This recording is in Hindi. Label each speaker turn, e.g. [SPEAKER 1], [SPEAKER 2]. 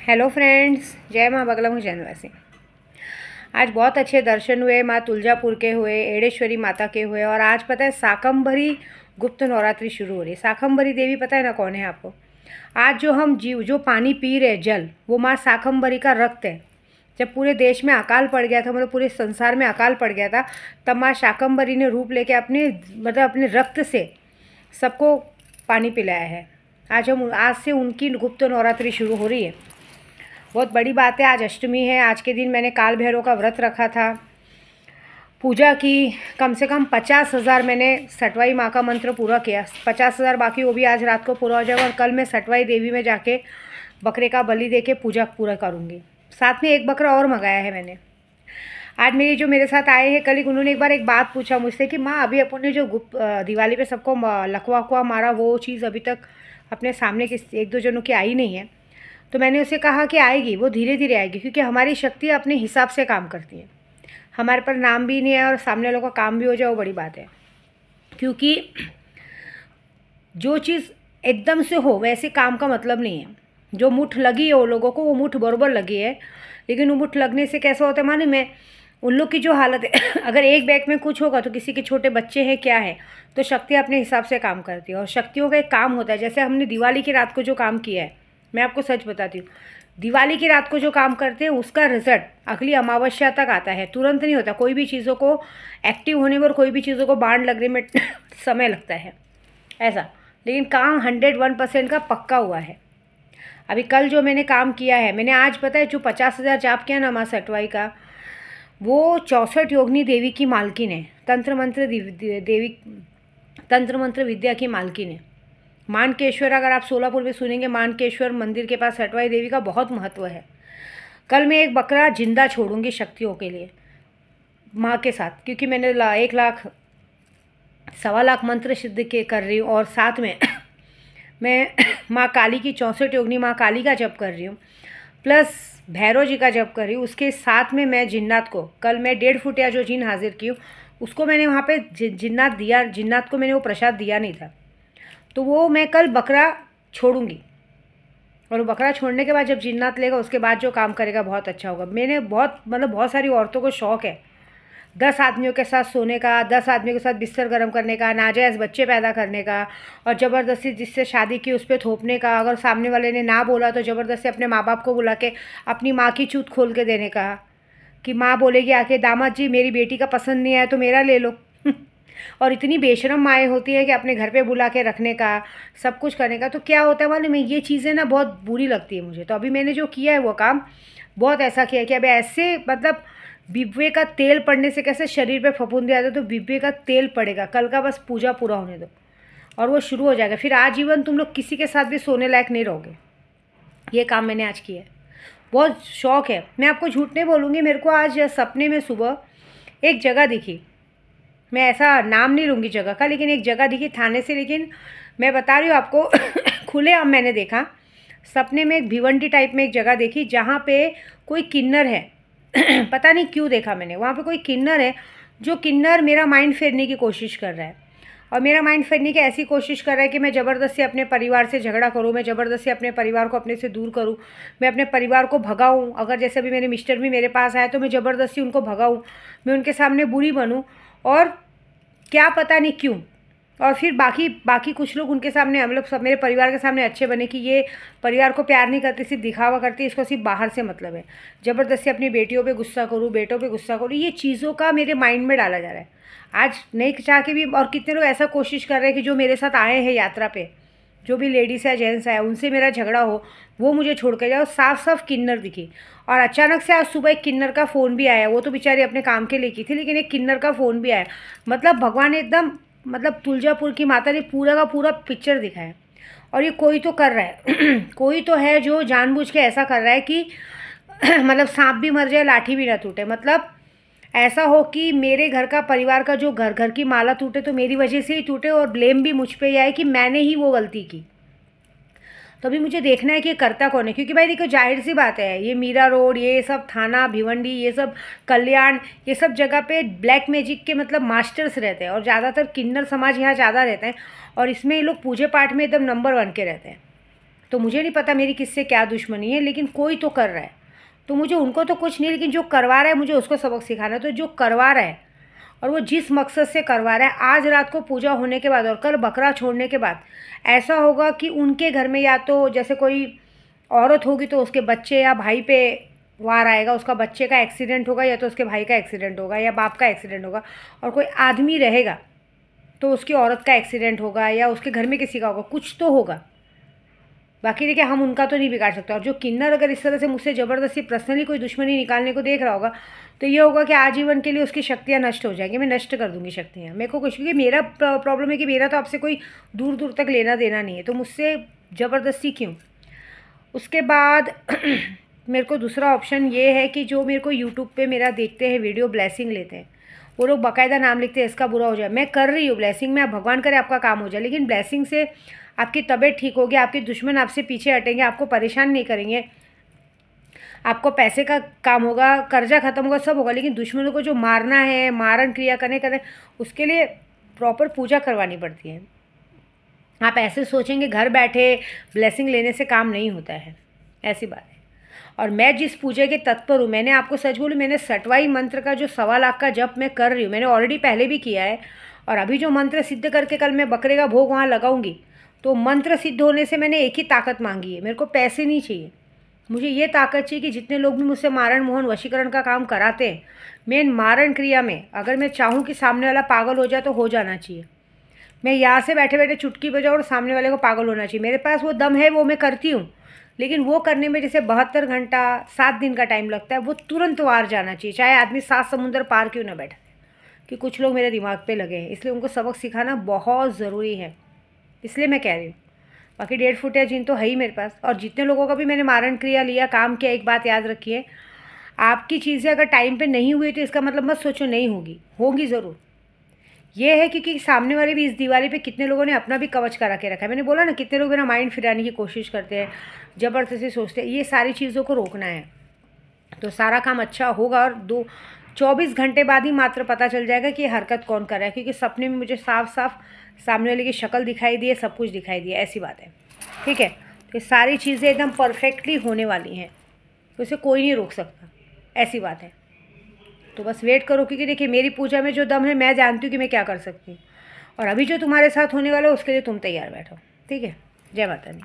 [SPEAKER 1] हेलो फ्रेंड्स, जय माँ बगला जनवासी। आज बहुत अच्छे दर्शन हुए, माँ तुलजापुर के हुए, एड़ेश्वरी माता के हुए। और आज पता है शाकंभरी गुप्त नवरात्रि शुरू हो रही है। शाकंभरी देवी पता है ना कौन है आपको? आज जो पानी पी रहे जल, वो माँ शाकंभरी का रक्त है। जब पूरे देश में अकाल पड़ गया था, मतलब पूरे संसार में अकाल पड़ गया था, तब माँ शाकंभरी ने रूप लेके अपने रक्त से सबको पानी पिलाया है। आज से उनकी गुप्त नवरात्रि शुरू हो रही है। बहुत बड़ी बात है। आज अष्टमी है। आज के दिन मैंने काल भैरव का व्रत रखा था, पूजा की। कम से कम 50,000 मैंने सटवाई माँ का मंत्र पूरा किया। 50,000 बाकी वो भी आज रात को पूरा हो जाएगा। और कल मैं सटवाई देवी में जाके बकरे का बलि दे के पूजा पूरा करूँगी। साथ में एक बकरा और मंगाया है मैंने। आज जो मेरे साथ आए हैं कल, उन्होंने एक बार एक बात पूछा मुझसे कि माँ, अभी अपन ने जो दिवाली पे सबको लकवा वकवा मारा, वो चीज़ अभी तक अपने सामने एक दो जनों की आई नहीं है। तो मैंने उसे कहा कि आएगी, वो धीरे धीरे आएगी, क्योंकि हमारी शक्ति अपने हिसाब से काम करती है। हमारे पर नाम भी नहीं है और सामने वालों का काम भी हो जाए, वो बड़ी बात है। क्योंकि जो चीज़ एकदम से हो वैसे काम का मतलब नहीं है। जो मुठ लगी है वो लोगों को, वो मुठ बराबर लगी है। लेकिन वो मुठ लगने से कैसा होता है माने, मैं उन लोग की जो हालत है अगर एक बैग में कुछ होगा तो किसी के छोटे बच्चे हैं क्या है, तो शक्ति अपने हिसाब से काम करती है। और शक्तियों का एक काम होता है, जैसे हमने दिवाली की रात को जो काम किया है, मैं आपको सच बताती हूँ, दिवाली की रात को जो काम करते हैं उसका रिजल्ट अगली अमावस्या तक आता है, तुरंत नहीं होता। कोई भी चीज़ों को एक्टिव होने में और कोई भी चीज़ों को बांध लगने में समय लगता है ऐसा। लेकिन काम 101% का पक्का हुआ है। अभी कल जो मैंने काम किया है, मैंने आज पता है जो 50,000 जाप किया ना माँ सटवाई का, वो 64 योगिनी देवी की मालकिन है। तंत्र मंत्र विद्या की मालकिन है। मानकेश्वर, अगर आप सोलापुर में सुनेंगे, मानकेश्वर मंदिर के पास सटवाई देवी का बहुत महत्व है। कल मैं एक बकरा जिंदा छोड़ूंगी शक्तियों के लिए माँ के साथ, क्योंकि मैंने 1 लाख 1.25 लाख मंत्र सिद्ध के कर रही हूँ। और साथ में मैं माँ काली की 64 योगिनी माँ काली का जप कर रही हूँ, प्लस भैरव जी का जप कर रही हूँ। उसके साथ में मैं जिन्नात को, कल मैं 1.5 फुटिया जो जिन हाजिर की हूँ, उसको मैंने वहाँ पे जिन्नात दिया। जिन्नात को मैंने वो प्रसाद दिया नहीं था, तो वो मैं कल बकरा छोड़ूंगी। और वो बकरा छोड़ने के बाद जब जिन्नात लेगा, उसके बाद जो काम करेगा बहुत अच्छा होगा। मैंने बहुत सारी औरतों को शौक़ है 10 आदमियों के साथ सोने का, 10 आदमियों के साथ बिस्तर गर्म करने का, नाजायज़ बच्चे पैदा करने का, और ज़बरदस्ती जिससे शादी की उस पर थोपने का। अगर सामने वाले ने ना बोला तो ज़बरदस्ती अपने माँ बाप को बुला के अपनी माँ की चूत खोल के देने का, कि माँ बोलेगी आके, दामाद जी मेरी बेटी का पसंद नहीं आया तो मेरा ले लो। और इतनी बेशरम माएँ होती हैं कि अपने घर पे बुला के रखने का, सब कुछ करने का। तो क्या होता है मालूम है, ये चीज़ें ना बहुत बुरी लगती है मुझे। तो अभी मैंने जो किया है वो काम बहुत ऐसा किया कि अभी ऐसे बिब्बे का तेल पड़ने से कैसे शरीर पे फफूंदी आता है, तो बिब्बे का तेल पड़ेगा। कल का बस पूजा पूरा होने दो और वो शुरू हो जाएगा। फिर आजीवन तुम लोग किसी के साथ भी सोने लायक नहीं रहोगे। ये काम मैंने आज किया है, बहुत शौक़ है। मैं आपको झूठ नहीं बोलूँगी, मेरे को आज सपने में सुबह एक जगह दिखी। मैं ऐसा नाम नहीं लूँगी जगह का, लेकिन एक जगह दिखी थाने से। लेकिन मैं बता रही हूँ आपको खुलेआम मैंने देखा सपने में। एक भिवंडी टाइप में एक जगह देखी जहाँ पे कोई किन्नर है। पता नहीं क्यों देखा मैंने, वहाँ पे कोई किन्नर है। जो किन्नर मेरा माइंड फेरने की कोशिश कर रहा है, और मेरा माइंड फेरने की ऐसी कोशिश कर रहा है कि मैं ज़बरदस्ती अपने परिवार से झगड़ा करूँ, मैं ज़बरदस्ती अपने परिवार को अपने से दूर करूँ, मैं अपने परिवार को भगाऊँ। अगर जैसे अभी मेरे मिस्टर भी मेरे पास आए तो मैं ज़बरदस्ती उनको भगाऊँ, मैं उनके सामने बुरी बनूँ, और क्या पता नहीं क्यों। और फिर बाकी कुछ लोग उनके सामने, मतलब सब मेरे परिवार के सामने अच्छे बने कि ये परिवार को प्यार नहीं करती, सिर्फ दिखावा करती, इसको सिर्फ बाहर से मतलब है। ज़बरदस्ती अपनी बेटियों पे गुस्सा करूँ, बेटों पे गुस्सा करूँ, ये चीज़ों का मेरे माइंड में डाला जा रहा है आज नहीं चाह के भी। और कितने लोग ऐसा कोशिश कर रहे हैं कि जो मेरे साथ आए हैं यात्रा पे, जो भी लेडीज़ है जेंट्स है, उनसे मेरा झगड़ा हो, वो मुझे छोड़ के जाओ। साफ साफ किन्नर दिखी। और अचानक से आज सुबह एक किन्नर का फ़ोन भी आया। वो तो बेचारी अपने काम के लिए की थी, लेकिन एक किन्नर का फ़ोन भी आया। मतलब भगवान ने एकदम, तुलजापुर की माता ने पूरा का पूरा पिक्चर दिखाया। और ये कोई तो कर रहा है कोई तो है जो जानबूझ के ऐसा कर रहा है कि सांप भी मर जाए लाठी भी ना टूटे। ऐसा हो कि मेरे घर का, परिवार का जो घर की माला टूटे तो मेरी वजह से ही टूटे, और ब्लेम भी मुझ पे ही आए कि मैंने ही वो गलती की। तो अभी मुझे देखना है कि ये करता कौन है। क्योंकि भाई देखो, जाहिर सी बात है, ये मीरा रोड, ये सब थाना भिवंडी, ये सब कल्याण, ये सब जगह पे ब्लैक मैजिक के मास्टर्स रहते हैं। और ज़्यादातर किन्नर समाज यहाँ ज़्यादा रहते हैं, और इसमें ये लोग पूजे पाठ में एकदम नंबर 1 के रहते हैं। तो मुझे नहीं पता मेरी किससे क्या दुश्मनी है, लेकिन कोई तो कर रहा है, तो मुझे उनको तो कुछ नहीं, लेकिन जो करवा रहा है मुझे उसको सबक सिखाना है। तो जो करवा रहा है और वो जिस मकसद से करवा रहा है, आज रात को पूजा होने के बाद और कल बकरा छोड़ने के बाद ऐसा होगा कि उनके घर में या तो जैसे कोई औरत होगी तो उसके बच्चे या भाई पे वार आएगा, उसका बच्चे का एक्सीडेंट होगा या तो उसके भाई का एक्सीडेंट होगा या बाप का एक्सीडेंट होगा, और कोई आदमी रहेगा तो उसकी औरत का एक्सीडेंट होगा या उसके घर में किसी का होगा, कुछ तो होगा। बाकी देखिए हम उनका तो नहीं बिगाड़ सकते। और जो किन्नर अगर इस तरह से मुझसे ज़बरदस्ती पर्सनली कोई दुश्मनी निकालने को देख रहा होगा तो ये होगा कि आजीवन के लिए उसकी शक्तियाँ नष्ट हो जाएंगी, मैं नष्ट कर दूँगी शक्तियाँ। मेरे को कुछ, क्योंकि मेरा प्रॉब्लम है कि मेरा तो आपसे कोई दूर दूर तक लेना देना नहीं है, तो मुझसे ज़बरदस्ती क्यों। उसके बाद मेरे को दूसरा ऑप्शन ये है कि जो मेरे को यूट्यूब पे मेरा देखते हैं वीडियो, ब्लेसिंग लेते हैं, वो लोग बाकायदा नाम लिखते हैं इसका बुरा हो जाए। मैं कर रही हूँ ब्लेसिंग में, आप भगवान करे आपका काम हो जाए, लेकिन ब्लेसिंग से आपकी तबीयत ठीक होगी, आपके दुश्मन आपसे पीछे हटेंगे, आपको परेशान नहीं करेंगे, आपको पैसे का काम होगा, कर्जा खत्म होगा, सब होगा। लेकिन दुश्मनों को जो मारना है, मारण क्रिया करने उसके लिए प्रॉपर पूजा करवानी पड़ती है। आप ऐसे सोचेंगे घर बैठे ब्लेसिंग लेने से काम नहीं होता है, ऐसी बात है। और मैं जिस पूजा के तत्पर हूँ, मैंने आपको सच बोलूँ, मैंने सटवाई मंत्र का जो 1.25 लाख का जप मैं कर रही हूँ, मैंने ऑलरेडी पहले भी किया है, और अभी जो मंत्र सिद्ध करके कल मैं बकरे का भोग वहाँ लगाऊंगी, तो मंत्र सिद्ध होने से मैंने एक ही ताकत मांगी है, मेरे को पैसे नहीं चाहिए, मुझे ये ताकत चाहिए कि जितने लोग भी मुझसे मारण मोहन वशीकरण का काम कराते हैं, मेन मारण क्रिया में अगर मैं चाहूँ कि सामने वाला पागल हो जाए तो हो जाना चाहिए। मैं यहाँ से बैठे बैठे चुटकी बजाऊँ और सामने वाले को पागल होना चाहिए, मेरे पास वो दम है, वो मैं करती हूँ। लेकिन वो करने में जैसे 72 घंटा 7 दिन का टाइम लगता है, वो तुरंत वार जाना चाहिए, चाहे आदमी 7 समुंदर पार क्यों ना बैठा। कि कुछ लोग मेरे दिमाग पे लगे हैं, इसलिए उनको सबक सिखाना बहुत ज़रूरी है, इसलिए मैं कह रही हूँ। बाकी 1.5 फुट या जिन तो है ही मेरे पास, और जितने लोगों का भी मैंने मारण क्रिया लिया, काम किया, एक बात याद रखिए, आपकी चीज़ें अगर टाइम पे नहीं हुई तो इसका मतलब मत सोचो नहीं होगी, होगी ज़रूर। ये है क्योंकि सामने वाले भी इस दिवाली पे कितने लोगों ने अपना भी कवच करा के रखा है। मैंने बोला ना, कितने लोग मेरा माइंड फिराने की कोशिश करते हैं, ज़बरदस्ती सोचते हैं। ये सारी चीज़ों को रोकना है तो सारा काम अच्छा होगा, और 24 घंटे बाद ही मात्र पता चल जाएगा कि ये हरकत कौन कर रहा है, क्योंकि सपने में मुझे साफ साफ सामने वाले की शक्ल दिखाई दी है, सब कुछ दिखाई दिया, ऐसी बात है। ठीक है, तो ये सारी चीज़ें एकदम परफेक्टली होने वाली हैं, तो इसे कोई नहीं रोक सकता, ऐसी बात है। तो बस वेट करो, क्योंकि देखिए मेरी पूजा में जो दम है मैं जानती हूँ कि मैं क्या कर सकती हूँ, और अभी जो तुम्हारे साथ होने वाला है उसके लिए तुम तैयार बैठो। ठीक है, जय माता दी।